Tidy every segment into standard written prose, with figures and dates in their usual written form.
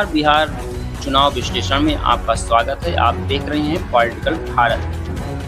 बिहार चुनाव विश्लेषण में आपका स्वागत है। आप देख रहे हैं पॉलिटिकल भारत।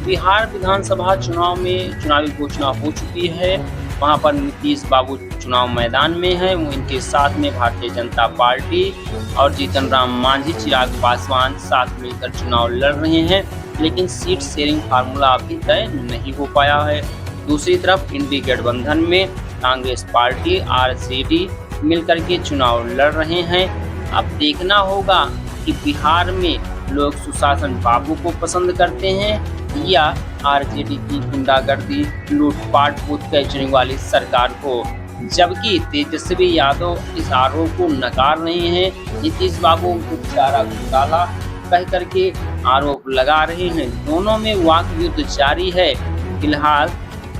बिहार विधानसभा चुनाव में चुनावी घोषणा हो चुकी है। वहां पर नीतीश बाबू चुनाव मैदान में हैं। इनके साथ में भारतीय जनता पार्टी और जीतन राम मांझी, चिराग पासवान साथ मिलकर चुनाव लड़ रहे हैं, लेकिन सीट शेयरिंग फार्मूला अभी तय नहीं हो पाया है। दूसरी तरफ इंडी गठबंधन में कांग्रेस पार्टी, आरजेडी मिलकर के चुनाव लड़ रहे हैं। अब देखना होगा कि बिहार में लोग सुशासन बाबू को पसंद करते हैं या आरजेडी की गुंडागर्दी, लूटपाट, बूथ कैचरिंग वाली सरकार को। जबकि तेजस्वी यादव इस आरोप को नकार रहे हैं। नीतीश बाबू उनको चारा घोटाला कह करके आरोप लगा रहे हैं। दोनों में वाक युद्ध जारी है। फिलहाल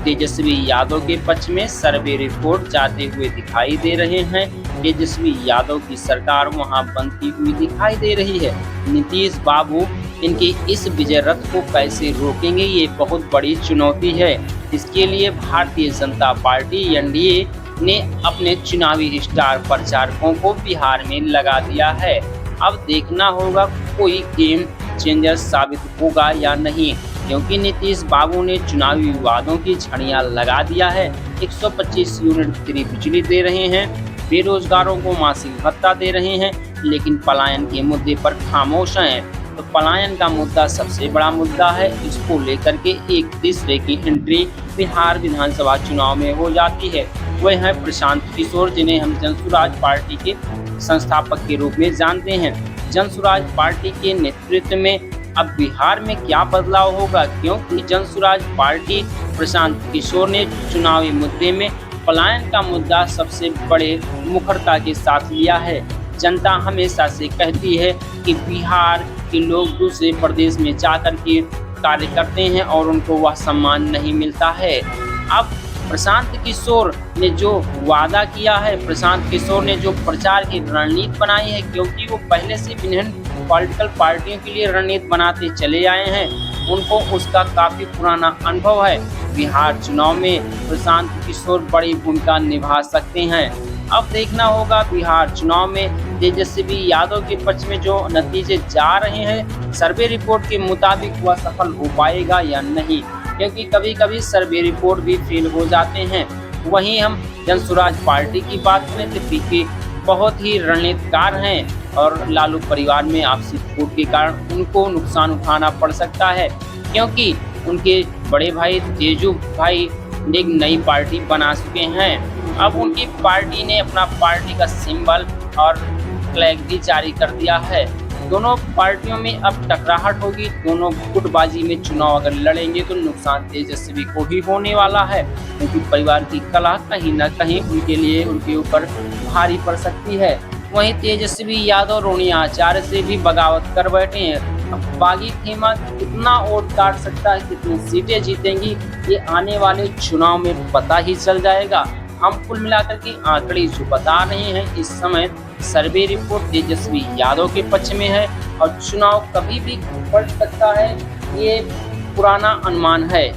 तेजस्वी यादव के पक्ष में सर्वे रिपोर्ट जाते हुए दिखाई दे रहे हैं। तेजस्वी यादव की सरकार वहां बनती हुई दिखाई दे रही है। नीतीश बाबू इनके इस विजय रथ को कैसे रोकेंगे, ये बहुत बड़ी चुनौती है। इसके लिए भारतीय जनता पार्टी एनडीए ने अपने चुनावी स्टार प्रचारकों को बिहार में लगा दिया है। अब देखना होगा कोई गेम चेंजर साबित होगा या नहीं, क्योंकि नीतीश बाबू ने चुनावी विवादों की झड़ियां लगा दिया है। 125 यूनिट फ्री बिजली दे रहे हैं, बेरोजगारों को मासिक भत्ता दे रहे हैं, लेकिन पलायन के मुद्दे पर खामोश हैं। तो पलायन का मुद्दा सबसे बड़ा मुद्दा है। इसको लेकर के एक तीसरे की एंट्री बिहार विधानसभा चुनाव में हो जाती है। वह है प्रशांत किशोर, जिन्हें हम जनसुराज पार्टी के संस्थापक के रूप में जानते हैं। जनसुराज पार्टी के नेतृत्व में अब बिहार में क्या बदलाव होगा, क्योंकि जनसुराज पार्टी प्रशांत किशोर ने चुनावी मुद्दे में पलायन का मुद्दा सबसे बड़े मुखरता के साथ लिया है। जनता हमेशा से कहती है कि बिहार के लोग दूसरे प्रदेश में जाकर के कार्य करते हैं और उनको वह सम्मान नहीं मिलता है। अब प्रशांत किशोर ने जो वादा किया है, प्रशांत किशोर ने जो प्रचार की रणनीति बनाई है, क्योंकि वो पहले से विभिन्न पॉलिटिकल पार्टियों के लिए रणनीति बनाते चले आए हैं, उनको उसका काफ़ी पुराना अनुभव है। बिहार चुनाव में प्रशांत किशोर बड़ी भूमिका निभा सकते हैं। अब देखना होगा बिहार चुनाव में तेजस्वी यादव के पक्ष में जो नतीजे जा रहे हैं, सर्वे रिपोर्ट के मुताबिक वह सफल हो पाएगा या नहीं, क्योंकि कभी कभी सर्वे रिपोर्ट भी फेल हो जाते हैं। वहीं हम जनसुराज पार्टी की बात करें तो पीके बहुत ही रणनीतिकार हैं और लालू परिवार में आपसी फूट के कारण उनको नुकसान उठाना पड़ सकता है, क्योंकि उनके बड़े भाई तेजू भाई एक नई पार्टी बना चुके हैं। अब उनकी पार्टी ने अपना पार्टी का सिंबल और फ्लैग भी जारी कर दिया है। दोनों पार्टियों में अब टकराहट होगी। दोनों गुटबाजी में चुनाव अगर लड़ेंगे तो नुकसान तेजस्वी को ही होने वाला है, क्योंकि परिवार की कला कहीं न कहीं उनके लिए उनके ऊपर भारी पड़ सकती है। वहीं तेजस्वी यादव रोनिया आचार्य से भी बगावत कर बैठे हैं। अब बागी खेमा कितना वोट काट सकता है, कितनी सीटें जीतेंगी, ये आने वाले चुनाव में पता ही चल जाएगा। हम कुल मिलाकर के आंकड़े जो बता रहे हैं, इस समय सर्वे रिपोर्ट तेजस्वी यादव के पक्ष में है और चुनाव कभी भी पलट सकता है, ये पुराना अनुमान है।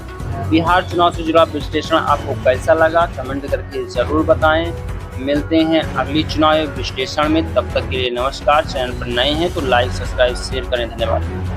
बिहार चुनाव से जुड़ा विश्लेषण आपको कैसा लगा, कमेंट करके जरूर बताएं। मिलते हैं अगली चुनाव विश्लेषण में, तब तक के लिए नमस्कार। चैनल पर नए हैं तो लाइक, सब्सक्राइब, शेयर करें। धन्यवाद।